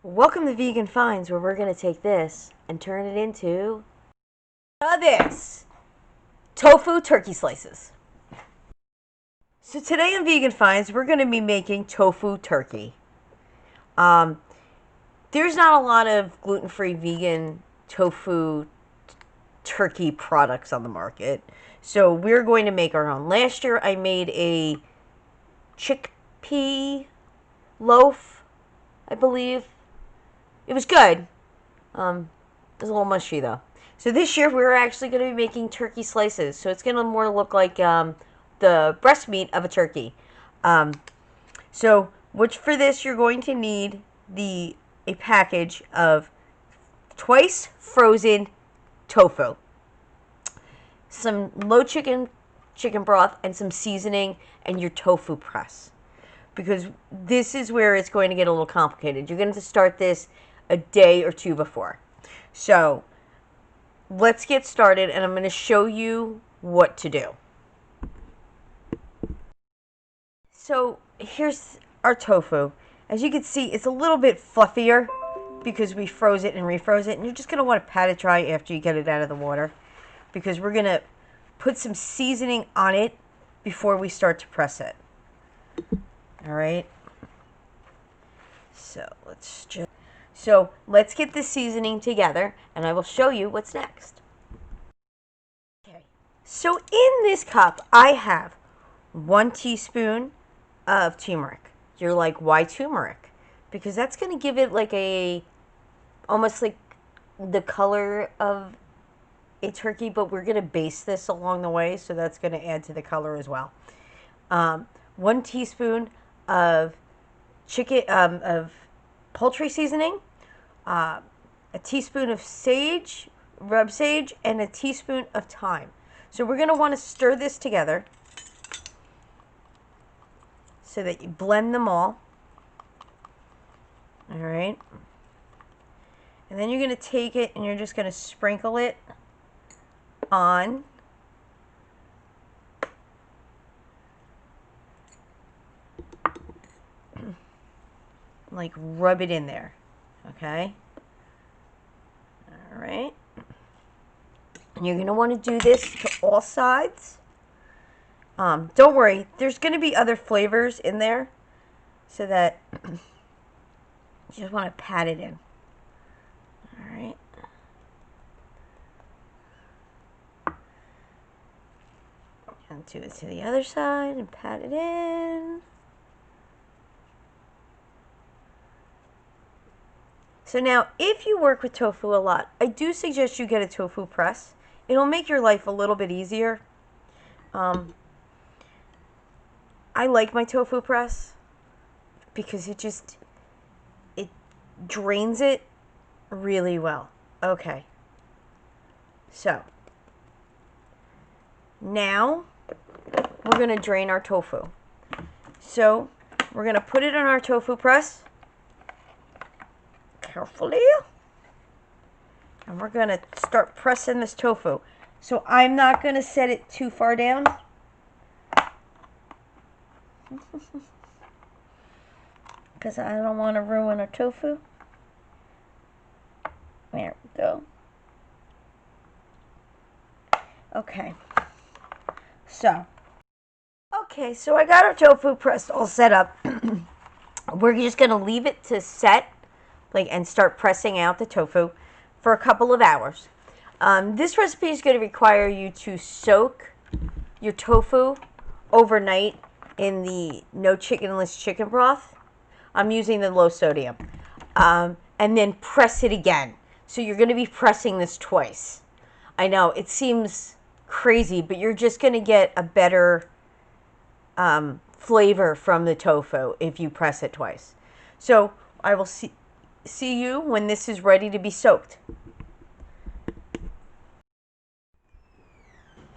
Welcome to Vegan Finds, where we're going to take this and turn it into this tofu turkey slices. So today on Vegan Finds, we're going to be making tofu turkey. There's not a lot of gluten-free vegan tofu turkey products on the market, so we're going to make our own. Last year I made a chickpea loaf, I believe. It was good. It was a little mushy though. So this year we're actually going to be making turkey slices. So it's going to more look like the breast meat of a turkey. So which for this you're going to need a package of twice frozen tofu, some low chicken broth, and some seasoning, and your tofu press. Because this is where it's going to get a little complicated. You're going to start this a day or two before. So let's get started, and I'm going to show you what to do. So here's our tofu. As you can see, it's a little bit fluffier because we froze it and refroze it, and you're just going to want to pat it dry after you get it out of the water, because we're going to put some seasoning on it before we start to press it. All right. So let's get the seasoning together, and I will show you what's next. Okay. So in this cup, I have 1 teaspoon of turmeric. You're like, why turmeric? Because that's going to give it like almost like the color of a turkey, but we're going to baste this along the way, so that's going to add to the color as well. 1 teaspoon of poultry seasoning, a teaspoon of rub sage, and a teaspoon of thyme. So we're going to want to stir this together so that you blend them all. All right. And then you're going to take it and you're just going to sprinkle it on like rub it in there. Okay. All right. And you're going to want to do this to all sides. Don't worry, there's going to be other flavors in there, so that you just want to pat it in. All right. And do it to the other side and pat it in. So now, if you work with tofu a lot, I do suggest you get a tofu press. It'll make your life a little bit easier. I like my tofu press because it drains it really well. Okay. So now we're going to drain our tofu. So we're going to put it on our tofu press carefully, and we're going to start pressing this tofu. So I'm not going to set it too far down. Because I don't want to ruin our tofu. There we go. Okay. So I got our tofu pressed all set up. We're just going to leave it to set, and start pressing out the tofu for a couple of hours. This recipe is going to require you to soak your tofu overnight in the no chickenless chicken broth. I'm using the low sodium. And then press it again. So you're going to be pressing this twice. I know, it seems crazy, but you're just going to get a better flavor from the tofu if you press it twice. So I will see you when this is ready to be soaked.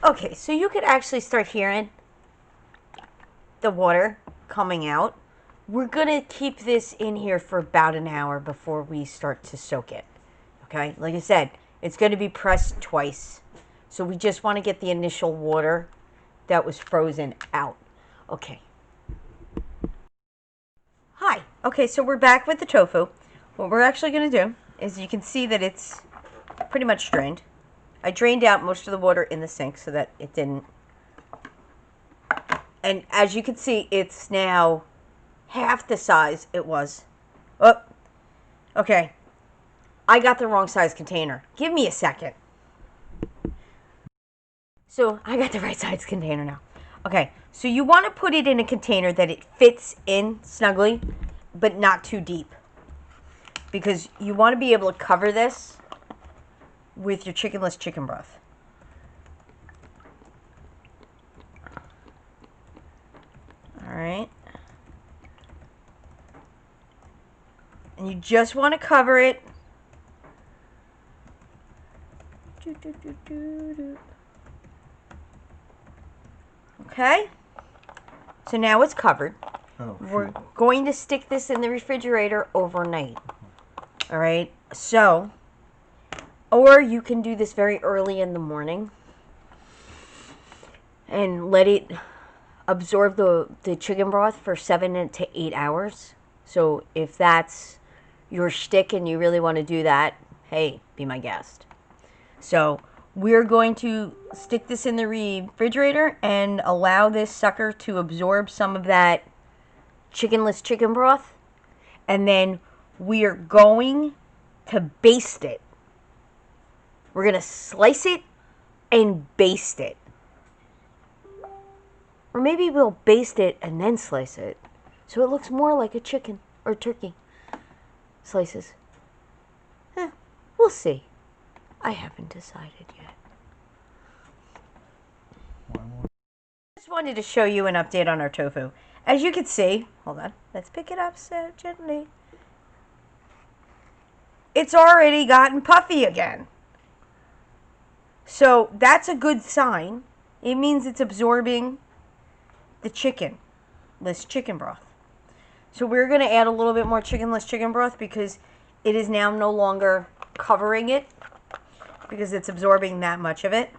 Okay, so you could actually start hearing the water coming out. We're going to keep this in here for about an hour before we start to soak it. Okay, like I said, it's going to be pressed twice. So we just want to get the initial water that was frozen out. Okay. Hi. Okay, so we're back with the tofu. what we're actually going to do is you can see that it's pretty much drained. I drained out most of the water in the sink so that it didn't. And as you can see, it's now half the size it was. Oh, okay. I got the wrong size container. Give me a second. So I got the right size container now. Okay, so you want to put it in a container that it fits in snugly, but not too deep. Because you want to be able to cover this with your chickenless chicken broth. Alright. And you just want to cover it. Okay. So now it's covered. Oh, we're going to stick this in the refrigerator overnight. Alright. So, or you can do this very early in the morning and let it absorb the chicken broth for 7 to 8 hours. So if that's your shtick and you really want to do that, hey, be my guest. So we're going to stick this in the refrigerator and allow this sucker to absorb some of that chickenless chicken broth. And then we are going to baste it. We're going to slice it and baste it. Or maybe we'll baste it and then slice it, so it looks more like a chicken or turkey slices. We'll see. I haven't decided yet. Just wanted to show you an update on our tofu. As you can see, hold on, let's pick it up so gently. It's already gotten puffy again. So that's a good sign. It means it's absorbing the chickenless chicken broth. So we're going to add a little bit more chickenless chicken broth because it is now no longer covering it because it's absorbing that much of it.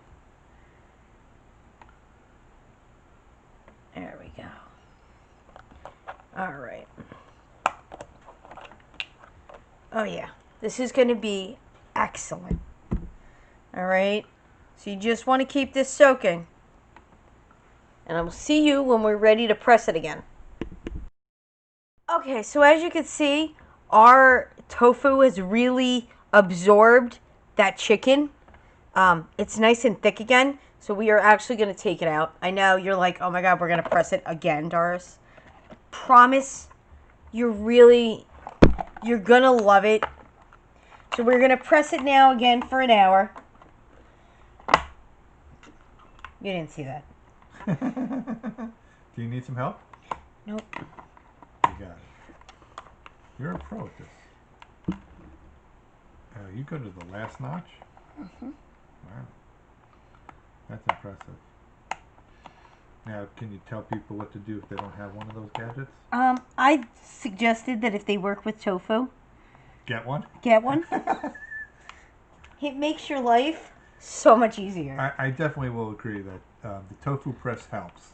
There we go. All right. Oh yeah, this is going to be excellent. All right. So you just want to keep this soaking. And I will see you when we're ready to press it again. Okay, so as you can see, our tofu has really absorbed that chicken. It's nice and thick again, so we are actually going to take it out. I know you're like, oh my god, we're going to press it again, Doris. Promise, you're going to love it. So we're going to press it now again for an hour. You didn't see that. Do you need some help? Nope. You got it. You're a pro at this. You go to the last notch? Mm-hmm. Wow. That's impressive. Now, can you tell people what to do if they don't have one of those gadgets? I suggested that if they work with tofu, get one? Get one. It makes your life so much easier. I definitely will agree that the tofu press helps.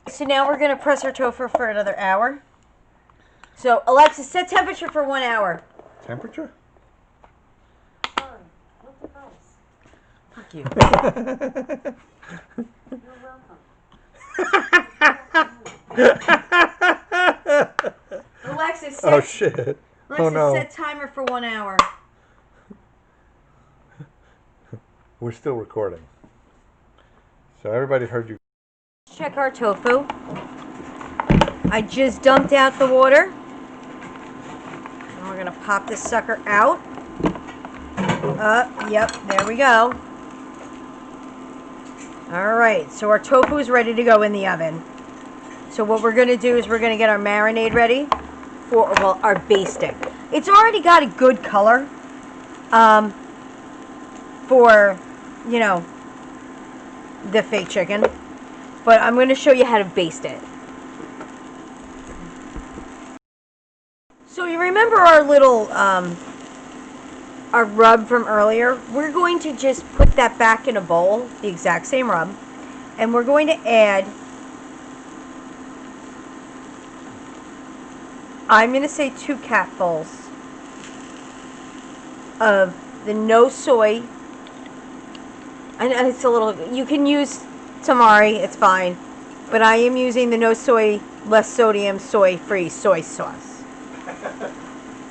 So now we're going to press our tofu for another hour. So Alexa, set temperature for 1 hour. Temperature? Sorry, what device? Fuck you. You're welcome. Alexa, set, Oh shit. Alexa, Oh no. set timer for 1 hour. We're still recording. So everybody heard you. Check our tofu. I just dumped out the water. And we're going to pop this sucker out. Yep, there we go. Alright, so our tofu is ready to go in the oven. So what we're going to do is we're going to get our marinade ready for, well, our basting. It's already got a good color for, you know, the fake chicken. But I'm going to show you how to baste it. So you remember our little, our rub from earlier? We're going to just put that back in a bowl, the exact same rub. And we're going to add I'm going to say 2 capfuls of the no soy. And it's a little, you can use tamari, it's fine. But I am using the no soy, less sodium, soy-free soy sauce.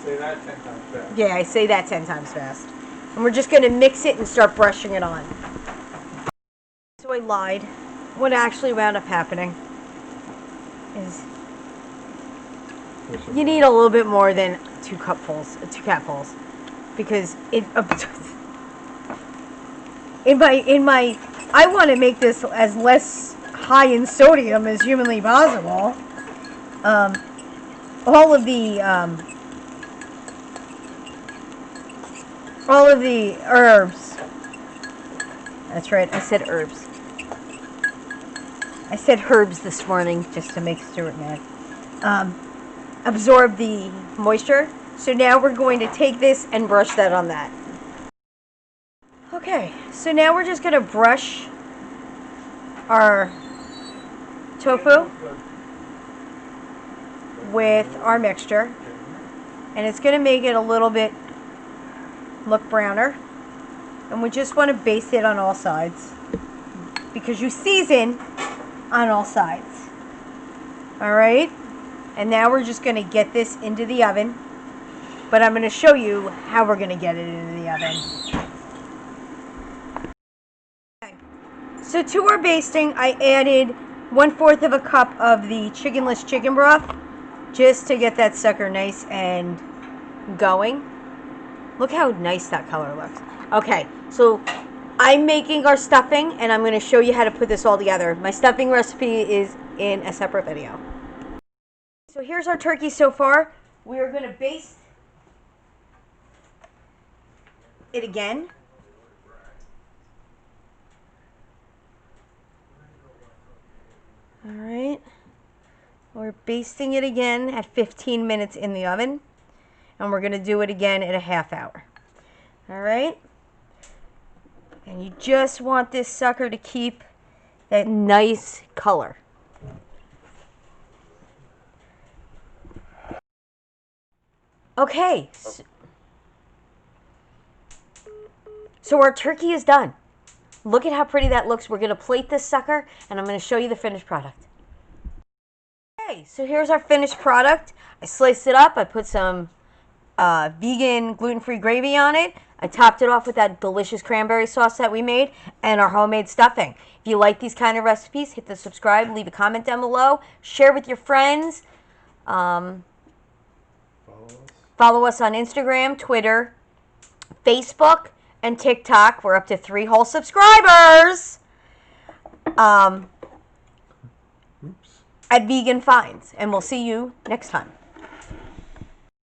Say that 10 times fast. Yeah, I say that 10 times fast. And we're just going to mix it and start brushing it on. So I lied. What actually wound up happening is you need a little bit more than 2 capfuls, because I want to make this as less high in sodium as humanly possible. All of the herbs. That's right, I said herbs. I said herbs this morning just to make Stuart mad. Absorb the moisture. So now we're going to take this and brush that on that. Okay, so now we're just going to brush our tofu with our mixture. And it's going to make it a little bit look browner. And we just want to baste it on all sides, because you season on all sides. Alright? And now we're just going to get this into the oven. But I'm going to show you how we're going to get it into the oven. Okay. So to our basting, I added 1/4 of a cup of the chickenless chicken broth, just to get that sucker nice and going. Look how nice that color looks. Okay, so I'm making our stuffing, and I'm going to show you how to put this all together. My stuffing recipe is in a separate video. So here's our turkey so far. We are going to baste it again. All right. We're basting it again at 15 minutes in the oven. And we're going to do it again at a ½ hour. All right. And you just want this sucker to keep that nice color. Okay. So our turkey is done. Look at how pretty that looks. We're going to plate this sucker, and I'm going to show you the finished product. Okay, so here's our finished product. I sliced it up. I put some vegan gluten-free gravy on it. I topped it off with that delicious cranberry sauce that we made and our homemade stuffing. If you like these kind of recipes, hit the subscribe, leave a comment down below, share with your friends. Follow us on Instagram, Twitter, Facebook, and TikTok. We're up to 3 whole subscribers at Vegan Finds. And we'll see you next time.